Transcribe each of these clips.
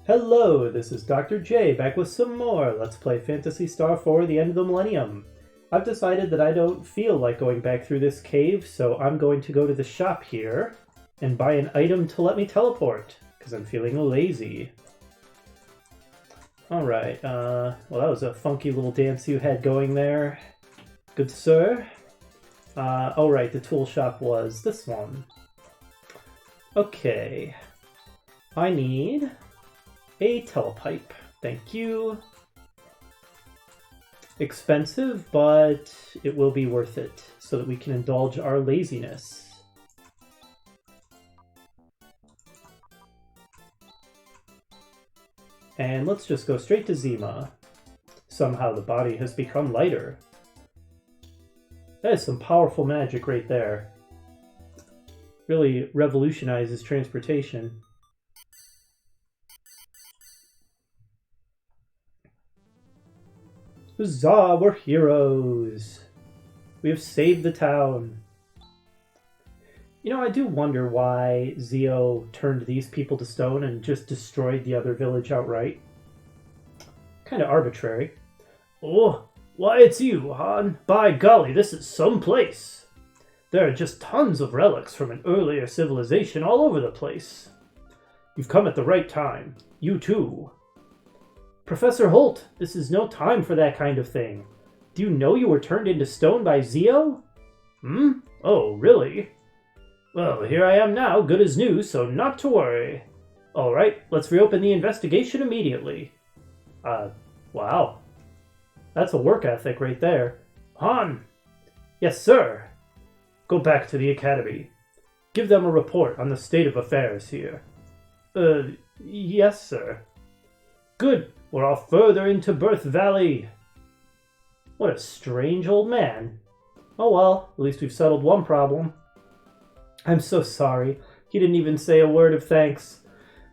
Hello, this is Dr. J back with some more Let's Play Phantasy Star The End of the Millennium. I've decided that I don't feel like going back through this cave, so I'm going to go to the shop here and buy an item to let me teleport, because I'm feeling lazy. Alright, well that was a funky little dance you had going there, good sir. Oh right, the tool shop was this one. Okay, I need a telepipe. Thank you. Expensive, but it will be worth it so that we can indulge our laziness. And let's just go straight to Zima. Somehow the body has become lighter. That is some powerful magic right there. Really revolutionizes transportation. Huzzah, we're heroes! We have saved the town. You know, I do wonder why Zio turned these people to stone and just destroyed the other village outright. Kind of arbitrary. Oh, why it's you, Han. By golly, this is some place. There are just tons of relics from an earlier civilization all over the place. You've come at the right time. You too. Professor Holt, this is no time for that kind of thing. Do you know you were turned into stone by Zio? Oh, really? Well, here I am now, good as new, so not to worry. Alright, let's reopen the investigation immediately. Wow. That's a work ethic right there. Han! Yes, sir. Go back to the academy. Give them a report on the state of affairs here. Yes, sir. Good. We're off further into Birth Valley. What a strange old man. Oh well, at least we've settled one problem. I'm so sorry. He didn't even say a word of thanks.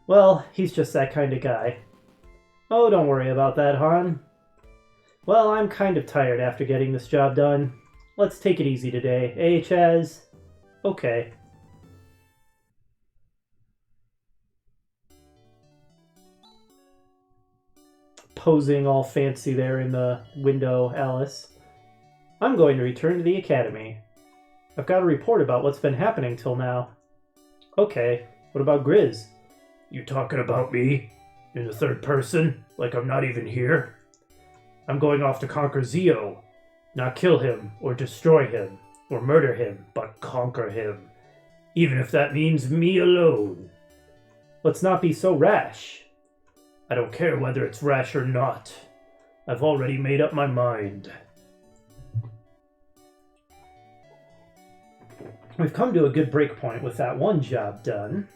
Well, he's just that kind of guy. Oh, don't worry about that, Han. Well, I'm kind of tired after getting this job done. Let's take it easy today, eh, Chaz? Okay. Posing all fancy there in the window, Alice. I'm going to return to the academy. I've got a report about what's been happening till now. Okay, what about Grizz? You talking about me? In the third person? Like I'm not even here? I'm going off to conquer Zio. Not kill him, or destroy him, or murder him, but conquer him. Even if that means me alone. Let's not be so rash. I don't care whether it's rash or not. I've already made up my mind. We've come to a good break point with that one job done.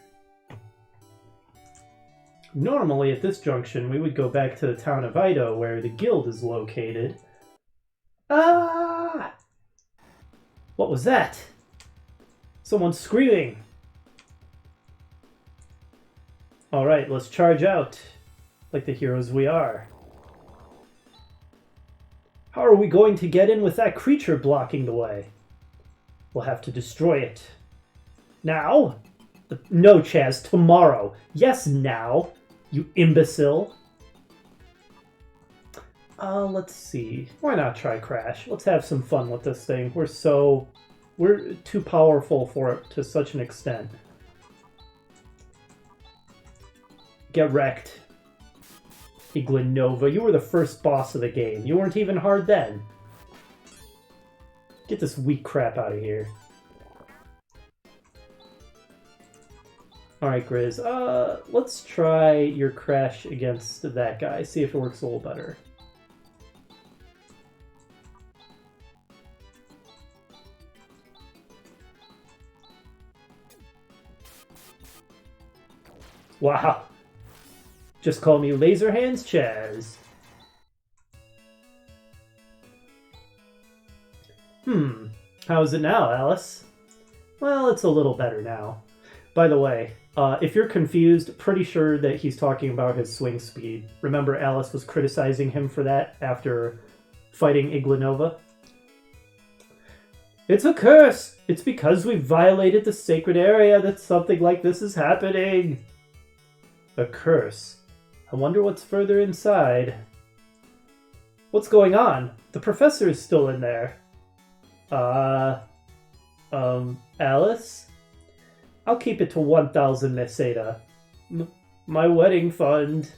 Normally at this junction we would go back to the town of Ido where the guild is located. Ah! What was that? Someone's screaming. Alright, let's charge out. Like the heroes we are. How are we going to get in with that creature blocking the way? We'll have to destroy it. Now? No, Chaz, tomorrow. Yes, now, you imbecile. Let's see. Why not try Crash? Let's have some fun with this thing. We're too powerful for it to such an extent. Get wrecked. Iglanova, you were the first boss of the game. You weren't even hard then. Get this weak crap out of here. Alright, Grizz. Let's try your Crash against that guy. See if it works a little better. Wow. Just call me Laser Hands Chaz. How's it now, Alice? Well, it's a little better now. By the way, if you're confused, pretty sure that he's talking about his swing speed. Remember Alice was criticizing him for that after fighting Iglanova? It's a curse! It's because we violated the sacred area that something like this is happening! A curse? I wonder what's further inside. What's going on? The professor is still in there. Alice? I'll keep it to 1,000 Meseta. My wedding fund.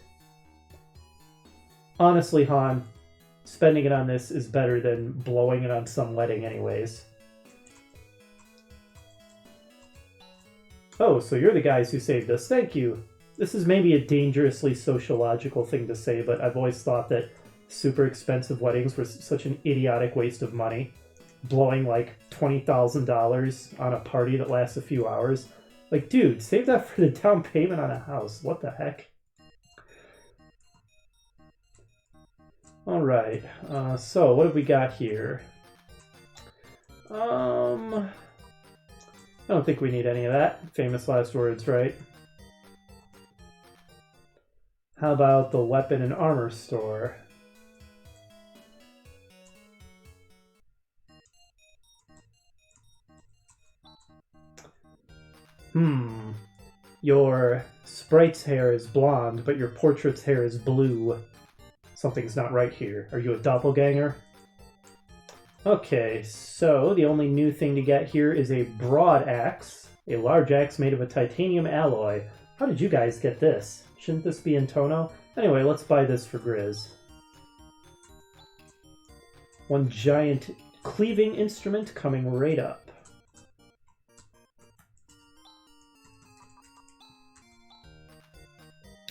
Honestly, Han, spending it on this is better than blowing it on some wedding anyways. Oh, so you're the guys who saved us. Thank you. This is maybe a dangerously sociological thing to say, but I've always thought that super expensive weddings were such an idiotic waste of money. Blowing like $20,000 on a party that lasts a few hours. Like, dude, save that for the down payment on a house. What the heck? Alright, so what have we got here? I don't think we need any of that. Famous last words, right? How about the weapon and armor store? Your sprite's hair is blonde, but your portrait's hair is blue. Something's not right here. Are you a doppelganger? Okay, so the only new thing to get here is a broad axe. A large axe made of a titanium alloy. How did you guys get this? Shouldn't this be in Tono? Anyway, let's buy this for Grizz. One giant cleaving instrument coming right up.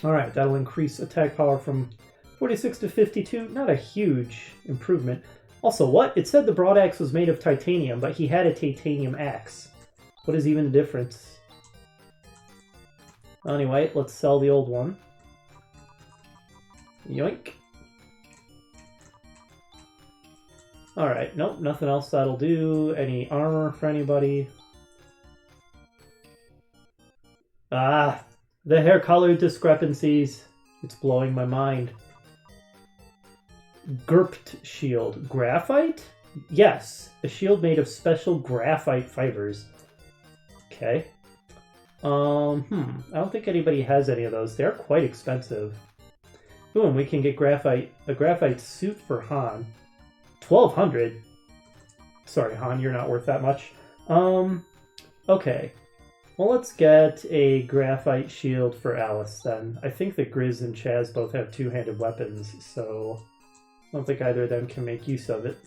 Alright, that'll increase attack power from 46 to 52. Not a huge improvement. Also, what? It said the broad axe was made of titanium, but he had a titanium axe. What is even the difference? Anyway, let's sell the old one. Yoink. Alright, nope, nothing else that'll do. Any armor for anybody? Ah, the hair color discrepancies. It's blowing my mind. Gerpt shield. Graphite? Yes, a shield made of special graphite fibers. Okay. I don't think anybody has any of those. They're quite expensive. Ooh, and we can get a graphite suit for Han. 1,200? Sorry, Han, you're not worth that much. Okay. Well, let's get a graphite shield for Alice, then. I think that Grizz and Chaz both have two-handed weapons, so I don't think either of them can make use of it.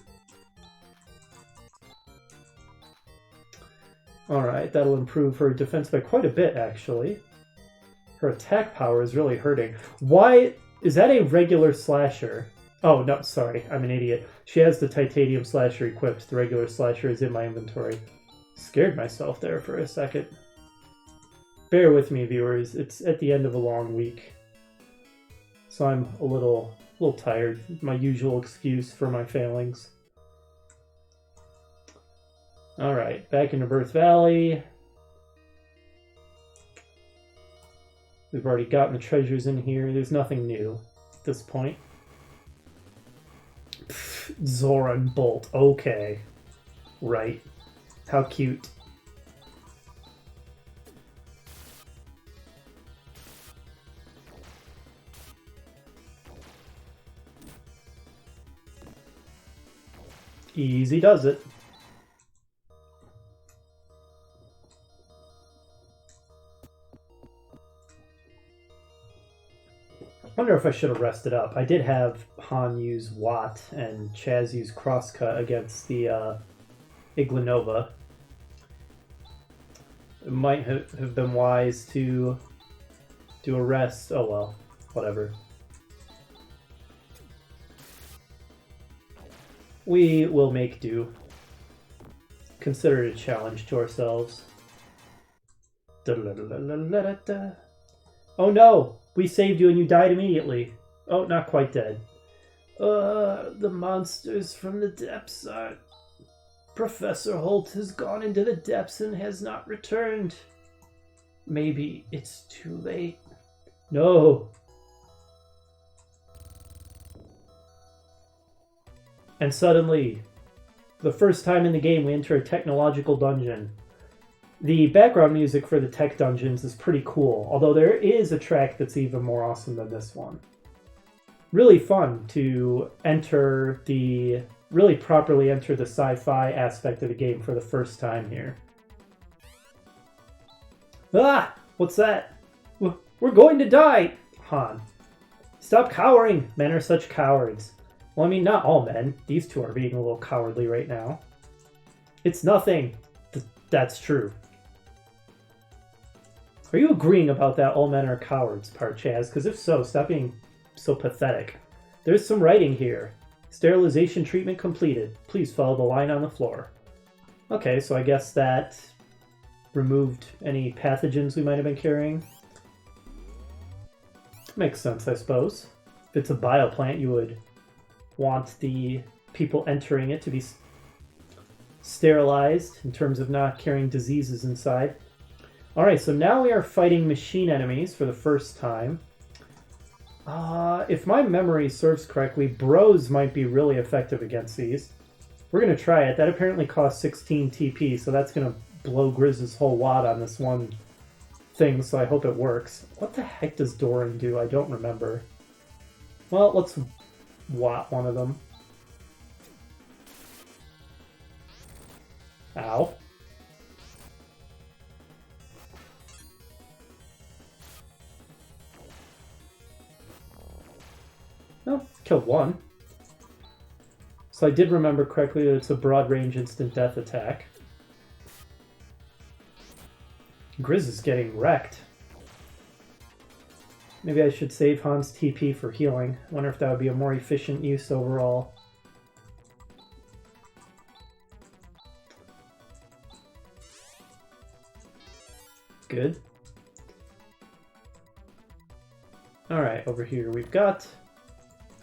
Alright, that'll improve her defense by quite a bit, actually. Her attack power is really hurting. Why? Is that a regular slasher? Oh, no, sorry, I'm an idiot. She has the titanium slasher equipped. The regular slasher is in my inventory. Scared myself there for a second. Bear with me, viewers. It's at the end of a long week. So I'm a little tired. My usual excuse for my failings. Alright, back into Birth Valley. We've already gotten the treasures in here. There's nothing new at this point. Pfft, Zoran Bolt. Okay. Right. How cute. Easy does it. I wonder if I should have rested up. I did have Han use Watt and Chaz use Crosscut against the Iglanova. It might have been wise to do a rest. Oh well, whatever. We will make do. Consider it a challenge to ourselves. Oh no! We saved you and you died immediately. Oh, not quite dead. The monsters from the depths are... Professor Holt has gone into the depths and has not returned. Maybe it's too late. No. And suddenly, for the first time in the game, we enter a technological dungeon. The background music for the tech dungeons is pretty cool, although there is a track that's even more awesome than this one. Really fun to really properly enter the sci-fi aspect of the game for the first time here. Ah! What's that? We're going to die! Han. Stop cowering! Men are such cowards. Well, I mean, not all men. These two are being a little cowardly right now. It's nothing. That's true. Are you agreeing about that all men are cowards part, Chaz? Because if so, stop being so pathetic. There's some writing here. Sterilization treatment completed. Please follow the line on the floor. Okay, so I guess that removed any pathogens we might have been carrying. Makes sense, I suppose. If it's a bioplant, you would want the people entering it to be sterilized in terms of not carrying diseases inside. Alright, so now we are fighting machine enemies for the first time. If my memory serves correctly, bros might be really effective against these. We're going to try it. That apparently costs 16 TP, so that's going to blow Grizz's whole wad on this one thing, so I hope it works. What the heck does Doran do? I don't remember. Well, let's whop one of them. Ow. Oh, killed one. So I did remember correctly that it's a broad range instant death attack. Grizz is getting wrecked. Maybe I should save Han's TP for healing. I wonder if that would be a more efficient use overall. Good. Alright, over here we've got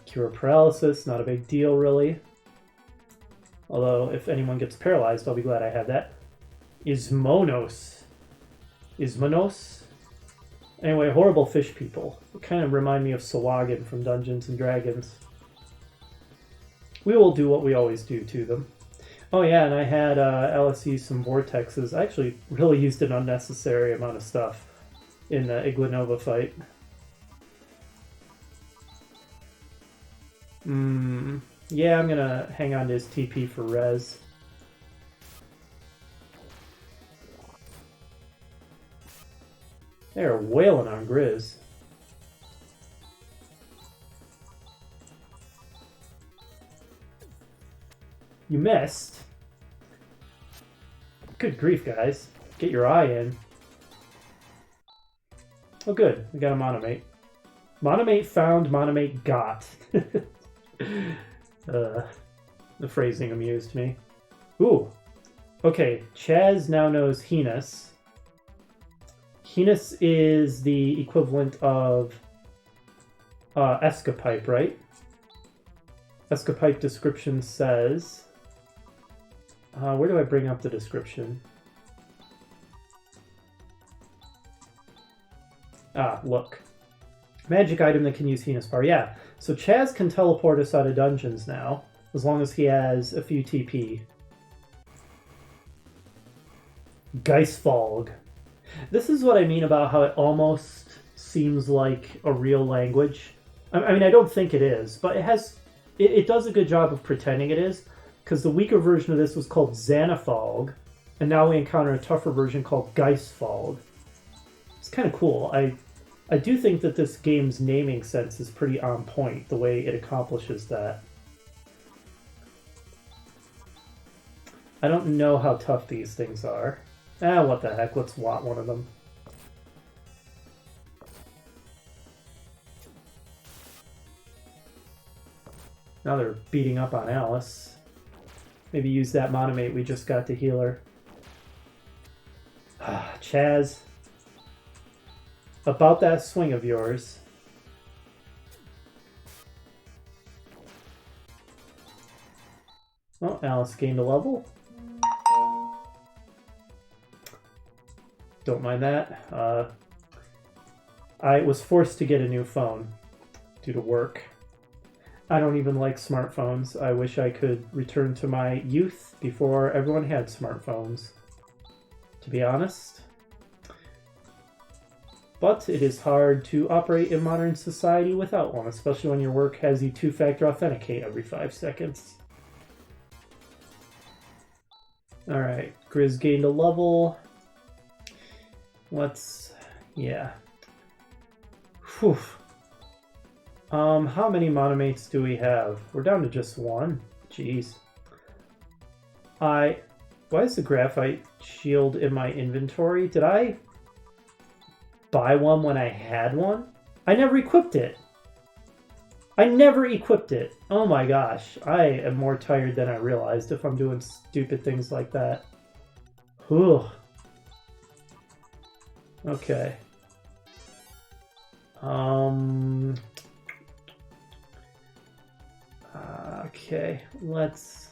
Cure Paralysis, not a big deal really. Although, if anyone gets paralyzed, I'll be glad I have that. Ismonos. Anyway, horrible fish people. They kind of remind me of Sawagan from Dungeons & Dragons. We will do what we always do to them. Oh yeah, and I had Alice use some vortexes. I actually really used an unnecessary amount of stuff in the Iglanova fight. Yeah, I'm gonna hang on to his TP for res. They're wailing on Grizz. You missed. Good grief, guys. Get your eye in. Oh good, we got a Monomate. Monomate found, Monomate got. The phrasing amused me. Ooh. Okay, Chaz now knows Heinous. Heinous is the equivalent of Escapipe, right? Escapipe description says... where do I bring up the description? Ah, look. Magic item that can use Heinous Power. Yeah, so Chaz can teleport us out of dungeons now, as long as he has a few TP. Geistfalg. This is what I mean about how it almost seems like a real language. I mean, I don't think it is, but it does a good job of pretending it is, because the weaker version of this was called Xanafalg, and now we encounter a tougher version called Geistfalg. It's kind of cool. I do think that this game's naming sense is pretty on point, the way it accomplishes that. I don't know how tough these things are. What the heck, let's want one of them. Now they're beating up on Alice. Maybe use that Monomate we just got to heal her. Chaz. About that swing of yours. Oh, Alice gained a level. Don't mind that. I was forced to get a new phone due to work. I don't even like smartphones. I wish I could return to my youth before everyone had smartphones. to be honest. But it is hard to operate in modern society without one, especially when your work has you two-factor authenticate every 5 seconds. Alright, Grizz gained a level. Yeah. Whew. How many monomates do we have? We're down to just one. Jeez. Why is the graphite shield in my inventory? Did I buy one when I had one? I never equipped it. Oh my gosh. I am more tired than I realized if I'm doing stupid things like that. Whew. Okay. Okay, let's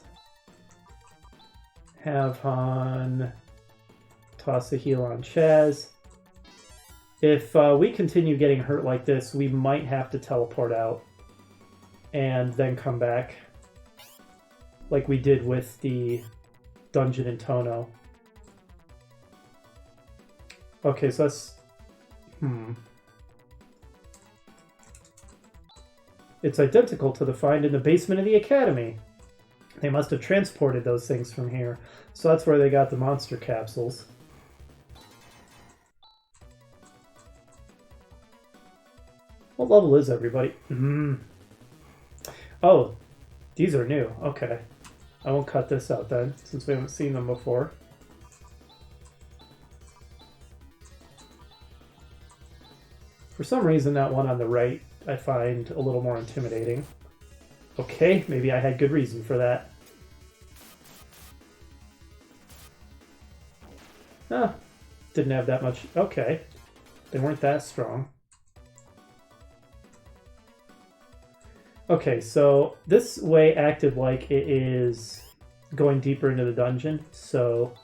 have Han toss a heal on Chaz. If we continue getting hurt like this, we might have to teleport out and then come back, like we did with the dungeon in Tono. Okay, so that's... It's identical to the find in the basement of the Academy. They must have transported those things from here. So that's where they got the monster capsules. What level is everybody? Oh, these are new. Okay. I won't cut this out then, since we haven't seen them before. For some reason, that one on the right I find a little more intimidating. Okay, maybe I had good reason for that. Ah, didn't have that much. Okay, they weren't that strong. Okay, so this way acted like it is going deeper into the dungeon, so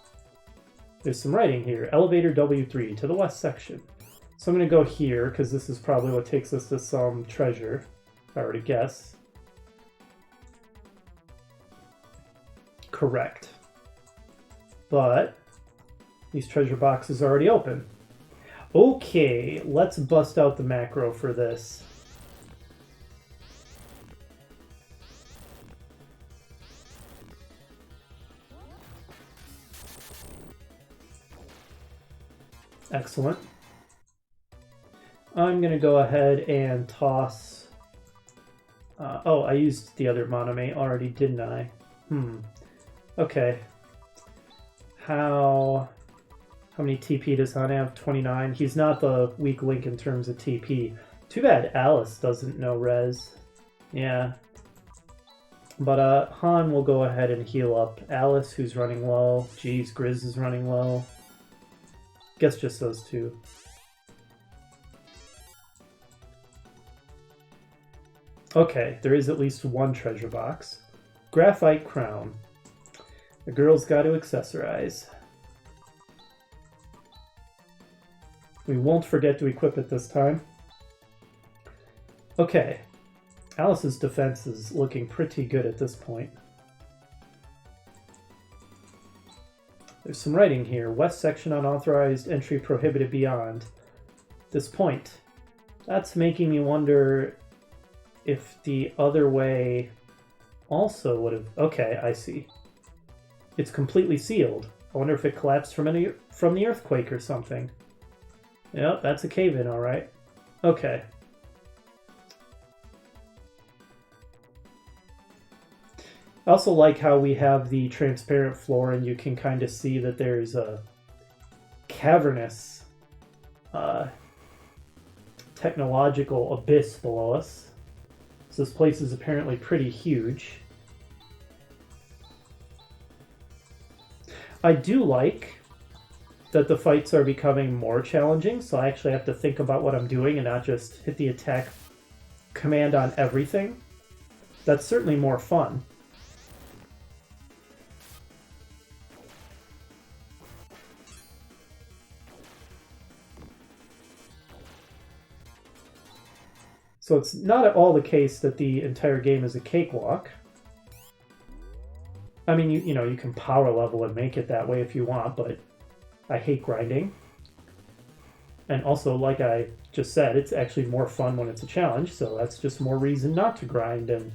there's some writing here. Elevator W3 to the west section. So I'm going to go here, because this is probably what takes us to some treasure, if I were to guess. Correct. But these treasure boxes are already open. Okay, let's bust out the macro for this. Excellent. I'm going to go ahead and toss... oh, I used the other monomate already, didn't I? Okay. How many TP does Han have? 29. He's not the weak link in terms of TP. Too bad Alice doesn't know res. Yeah. But Han will go ahead and heal up Alice, who's running low. Geez, Grizz is running low. Guess just those two. Okay, there is at least one treasure box. Graphite crown. The girl's got to accessorize. We won't forget to equip it this time. Okay. Alice's defense is looking pretty good at this point. There's some writing here. West section unauthorized, entry prohibited beyond this point. That's making me wonder if the other way also would have... Okay, I see. It's completely sealed. I wonder if it collapsed from the earthquake or something. Yep, that's a cave-in, alright. Okay. I also like how we have the transparent floor and you can kind of see that there's a cavernous technological abyss below us. So this place is apparently pretty huge. I do like that the fights are becoming more challenging, so I actually have to think about what I'm doing and not just hit the attack command on everything. That's certainly more fun. So it's not at all the case that the entire game is a cakewalk. I mean, you know, you can power level and make it that way if you want, but I hate grinding. And also, like I just said, it's actually more fun when it's a challenge, so that's just more reason not to grind and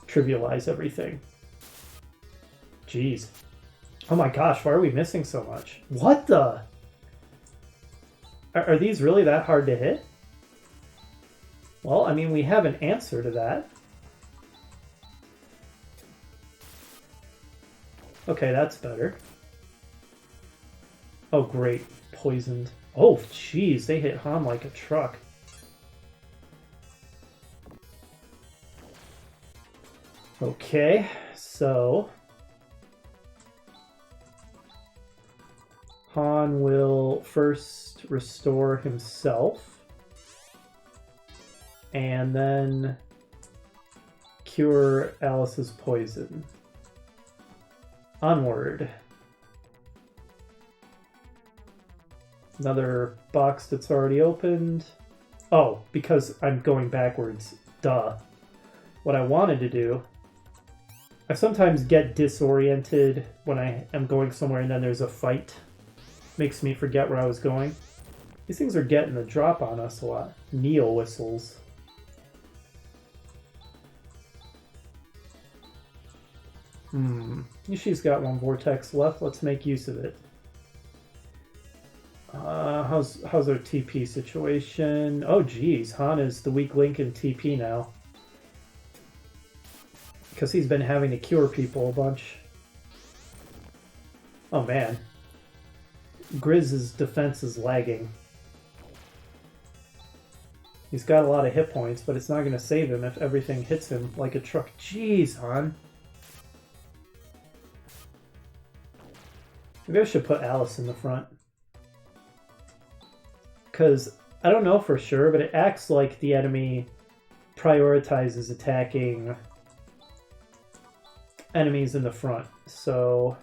trivialize everything. Jeez. Oh my gosh, why are we missing so much? What the? Are these really that hard to hit? Well, I mean, we have an answer to that. Okay, that's better. Oh, great. Poisoned. Oh, jeez, they hit Han like a truck. Okay, so... Han will first restore himself. And then cure Alice's poison. Onward. Another box that's already opened. Oh, because I'm going backwards. Duh. What I wanted to do... I sometimes get disoriented when I am going somewhere and then there's a fight. Makes me forget where I was going. These things are getting the drop on us a lot. Neo whistles. Yushi's got one vortex left. Let's make use of it. How's our TP situation? Oh, geez. Han is the weak link in TP now. Because he's been having to cure people a bunch. Oh, man. Grizz's defense is lagging. He's got a lot of hit points, but it's not going to save him if everything hits him like a truck. Jeez, Han. Maybe I should put Alice in the front. Because I don't know for sure, but it acts like the enemy prioritizes attacking enemies in the front. So,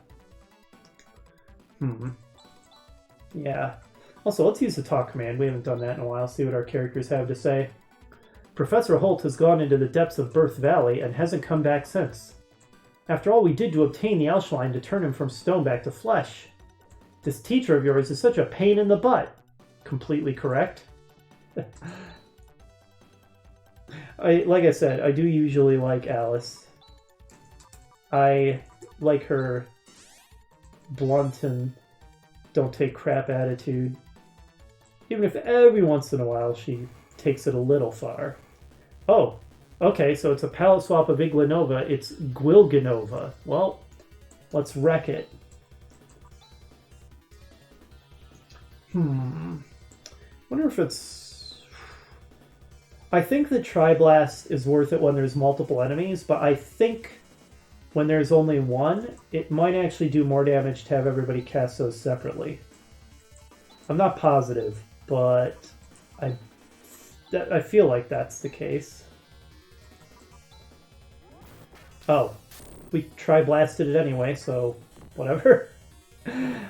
yeah. Also, let's use the talk command. We haven't done that in a while. See what our characters have to say. Professor Holt has gone into the depths of Birth Valley and hasn't come back since. After all we did to obtain the Alshline to turn him from stone back to flesh. This teacher of yours is such a pain in the butt. Completely correct. Like I said, I do usually like Alice. I like her blunt and don't take crap attitude. Even if every once in a while she takes it a little far. Oh, okay, so it's a palette swap of Iglanova. It's Gwilganova. Well, let's wreck it. Wonder if it's... I think the Tri-Blast is worth it when there's multiple enemies, but I think when there's only one, it might actually do more damage to have everybody cast those separately. I'm not positive, but I feel like that's the case. Oh, we Tri-Blasted it anyway, so whatever.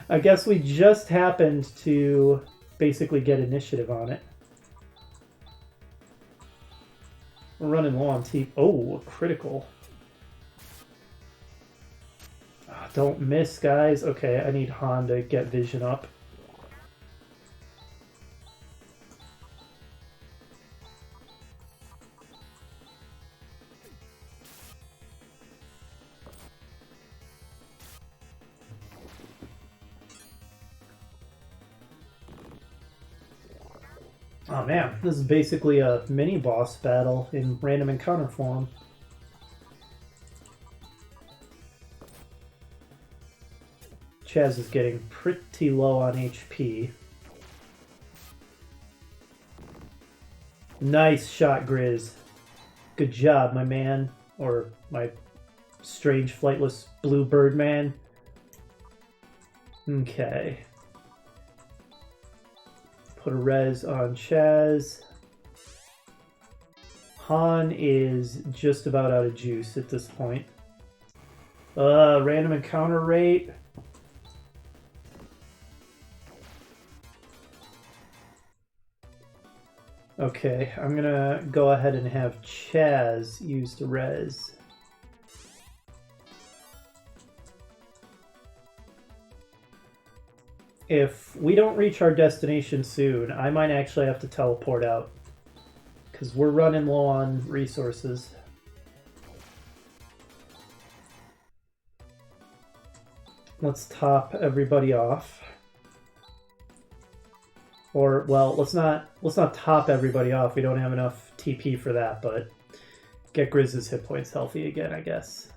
I guess we just happened to basically get initiative on it. We're running low on TP. Oh, a critical. Oh, don't miss, guys. Okay, I need Han to get vision up. Oh man, this is basically a mini-boss battle in random encounter form. Chaz is getting pretty low on HP. Nice shot, Grizz. Good job, my man. Or my strange flightless blue bird man. Okay. Put a res on Chaz. Han is just about out of juice at this point. Random encounter rate. Okay, I'm gonna go ahead and have Chaz use the res. If we don't reach our destination soon, I might actually have to teleport out. Because we're running low on resources. Let's top everybody off. Or, well, let's not top everybody off. We don't have enough TP for that, but get Grizz's hit points healthy again, I guess.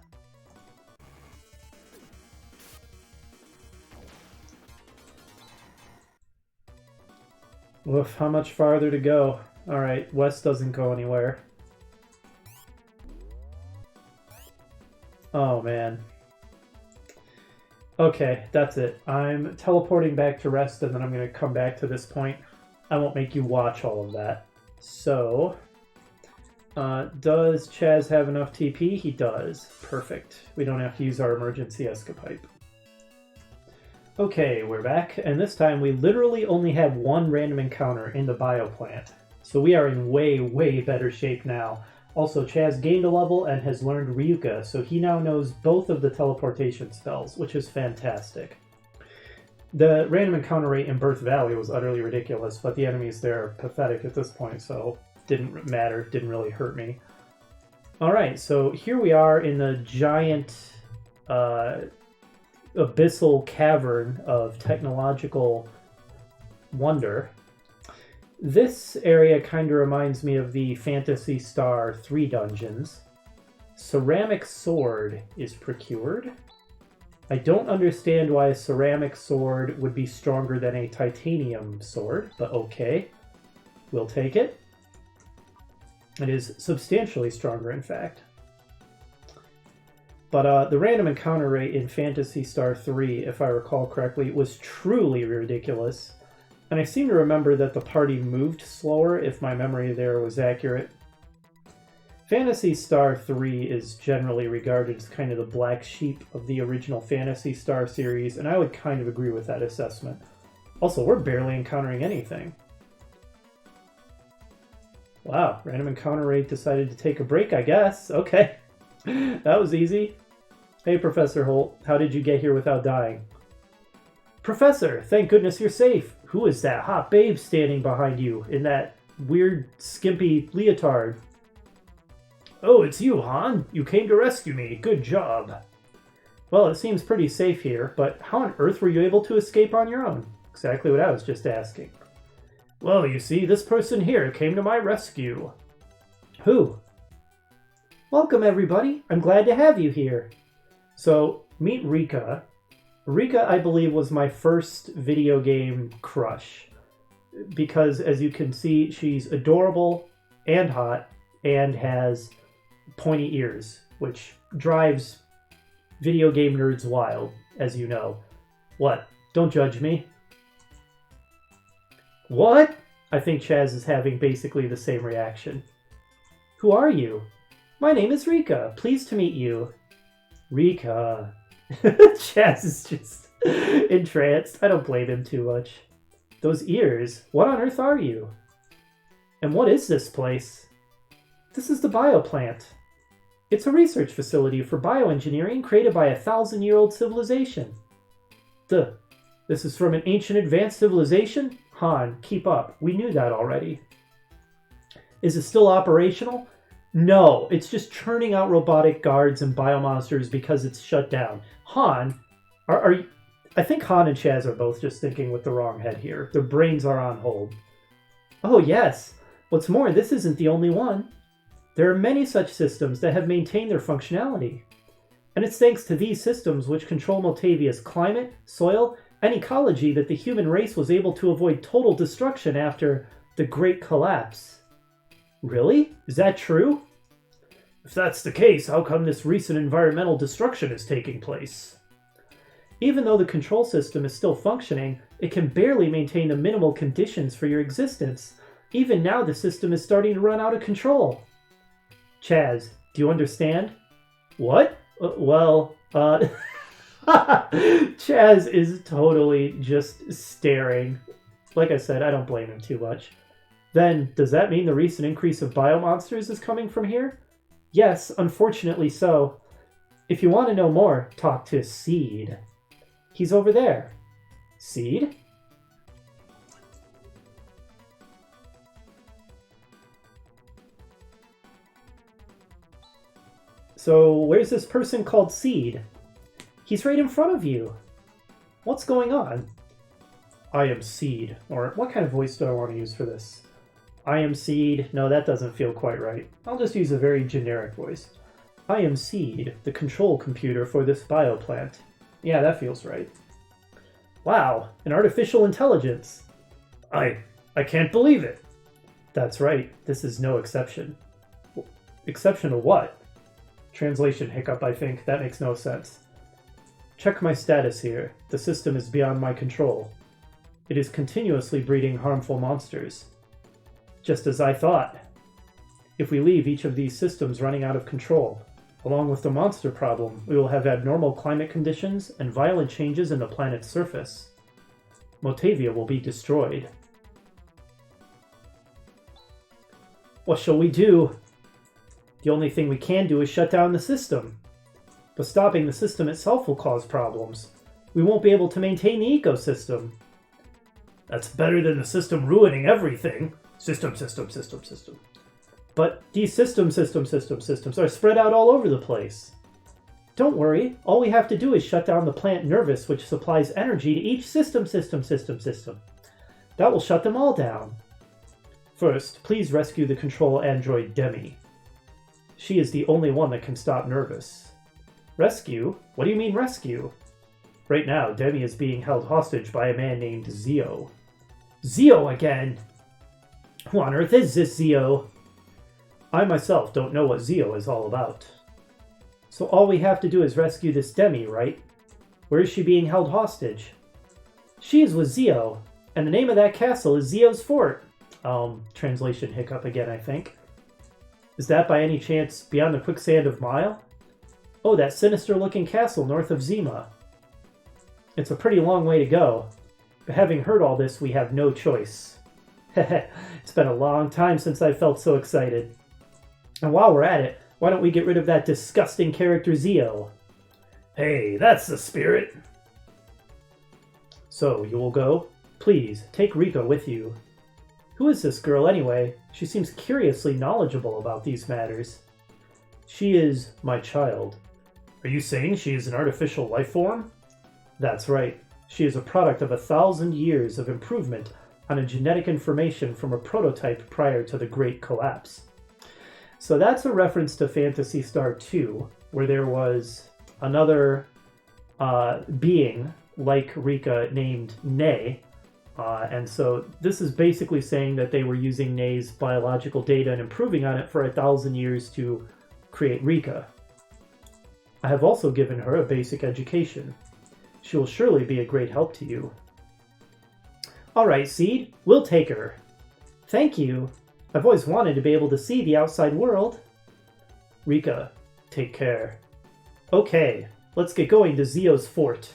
Oof, how much farther to go? Alright, west doesn't go anywhere. Oh, man. Okay, that's it. I'm teleporting back to rest, and then I'm going to come back to this point. I won't make you watch all of that. So, does Chaz have enough TP? He does. Perfect. We don't have to use our emergency escapipe. Okay, we're back, and this time we literally only have one random encounter in the bioplant. So we are in way, way better shape now. Also, Chaz gained a level and has learned Ryuka, so he now knows both of the teleportation spells, which is fantastic. The random encounter rate in Birth Valley was utterly ridiculous, but the enemies there are pathetic at this point, so didn't matter, didn't really hurt me. Alright, so here we are in the giant abyssal cavern of technological wonder. This area kind of reminds me of the Phantasy Star 3 dungeons. Ceramic sword is procured. I don't understand why a ceramic sword would be stronger than a titanium sword, but okay. We'll take it. It is substantially stronger, in fact. But the random encounter rate in Phantasy Star 3, if I recall correctly, was truly ridiculous. And I seem to remember that the party moved slower, if my memory there was accurate. Phantasy Star 3 is generally regarded as kind of the black sheep of the original Phantasy Star series, and I would kind of agree with that assessment. Also, we're barely encountering anything. Wow, random encounter rate decided to take a break, I guess. Okay, that was easy. Hey, Professor Holt, how did you get here without dying? Professor, thank goodness you're safe. Who is that hot babe standing behind you in that weird, skimpy leotard? Oh, it's you, Han. You came to rescue me. Good job. Well, it seems pretty safe here, but how on earth were you able to escape on your own? Exactly what I was just asking. Well, you see, this person here came to my rescue. Who? Welcome, everybody. I'm glad to have you here. So, meet Rika. Rika, I believe, was my first video game crush. Because, as you can see, she's adorable and hot and has pointy ears, which drives video game nerds wild, as you know. What? Don't judge me. What? I think Chaz is having basically the same reaction. Who are you? My name is Rika. Pleased to meet you. Rika. Chaz is just entranced. I don't blame him too much. Those ears. What on earth are you? And what is this place? This is the bioplant. It's a research facility for bioengineering created by a 1,000-year-old civilization. This is from an ancient advanced civilization? Han, keep up. We knew that already. Is it still operational? No, it's just churning out robotic guards and biomonsters because it's shut down. Han, are you... I think Han and Chaz are both just thinking with the wrong head here. Their brains are on hold. Oh, yes. What's more, this isn't the only one. There are many such systems that have maintained their functionality. And it's thanks to these systems which control Moltavia's climate, soil, and ecology that the human race was able to avoid total destruction after the Great Collapse. Really? Is that true? If that's the case, how come this recent environmental destruction is taking place? Even though the control system is still functioning, it can barely maintain the minimal conditions for your existence. Even now, the system is starting to run out of control. Chaz, do you understand? What? Chaz is totally just staring. Like I said, I don't blame him too much. Then, does that mean the recent increase of biomonsters is coming from here? Yes, unfortunately so. If you want to know more, talk to Seed. He's over there. Seed? So, where's this person called Seed? He's right in front of you. What's going on? I am Seed. Or what kind of voice do I want to use for this? I am Seed. No, that doesn't feel quite right. I'll just use a very generic voice. I am Seed, the control computer for this bioplant. Yeah, that feels right. Wow, an artificial intelligence. I can't believe it. That's right, this is no exception. Exception to what? Translation hiccup, I think. That makes no sense. Check my status here. The system is beyond my control. It is continuously breeding harmful monsters. Just as I thought. If we leave each of these systems running out of control, along with the monster problem, we will have abnormal climate conditions and violent changes in the planet's surface. Motavia will be destroyed. What shall we do? The only thing we can do is shut down the system. But stopping the system itself will cause problems. We won't be able to maintain the ecosystem. That's better than the system ruining everything. System. But these systems are spread out all over the place. Don't worry, all we have to do is shut down the plant nervous, which supplies energy to each system. That will shut them all down. First, please rescue the control android Demi. She is the only one that can stop Nervous. Rescue? What do you mean rescue? Right now, Demi is being held hostage by a man named Zio. Zio again? Who on earth is this Zio? I myself don't know what Zio is all about. So all we have to do is rescue this Demi, right? Where is she being held hostage? She is with Zio, and the name of that castle is Zio's Fort. Translation hiccup again, I think. Is that by any chance beyond the quicksand of Mile? Oh, that sinister-looking castle north of Zima. It's a pretty long way to go, but having heard all this, we have no choice. It's been a long time since I felt so excited. And while we're at it, why don't we get rid of that disgusting character Zio? Hey, that's the spirit! So, you will go? Please, take Rika with you. Who is this girl anyway? She seems curiously knowledgeable about these matters. She is my child. Are you saying she is an artificial life form? That's right. She is a product of 1,000 years of improvement on a genetic information from a prototype prior to the Great Collapse. So that's a reference to Phantasy Star 2, where there was another being like Rika named Ne. And so this is basically saying that they were using Ne's biological data and improving on it for 1,000 years to create Rika. I have also given her a basic education. She will surely be a great help to you. Alright, Seed, we'll take her. Thank you. I've always wanted to be able to see the outside world. Rika, take care. Okay, let's get going to Zio's fort.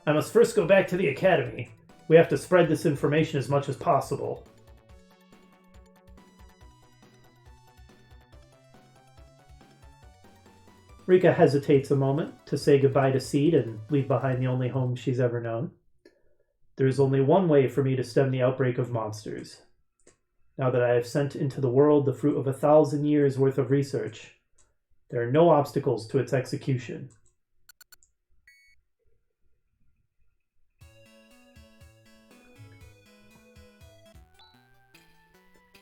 I must first go back to the academy. We have to spread this information as much as possible. Rika hesitates a moment to say goodbye to Seed and leave behind the only home she's ever known. There is only one way for me to stem the outbreak of monsters. Now that I have sent into the world the fruit of 1,000 years' worth of research, there are no obstacles to its execution.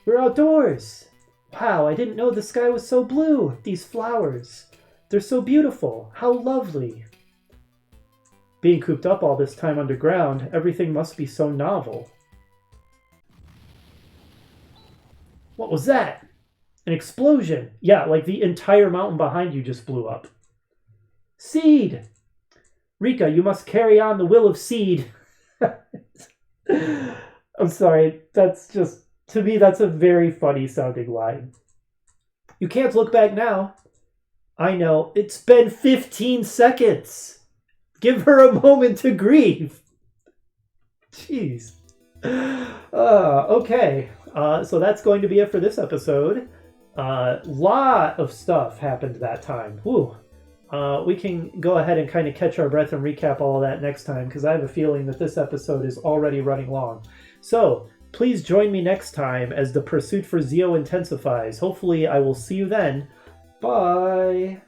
We're outdoors! Wow, I didn't know the sky was so blue! These flowers! They're so beautiful! How lovely! Being cooped up all this time underground, everything must be so novel. What was that? An explosion! Yeah, like the entire mountain behind you just blew up. Seed! Rika, you must carry on the will of Seed. I'm sorry, that's just... To me, that's a very funny sounding line. You can't look back now. I know. It's been 15 seconds. Give her a moment to grieve. Jeez. Okay. So that's going to be it for this episode. Lot of stuff happened that time. Whew. We can go ahead and kind of catch our breath and recap all of that next time, because I have a feeling that this episode is already running long. So... please join me next time as the pursuit for Zio intensifies. Hopefully I will see you then. Bye!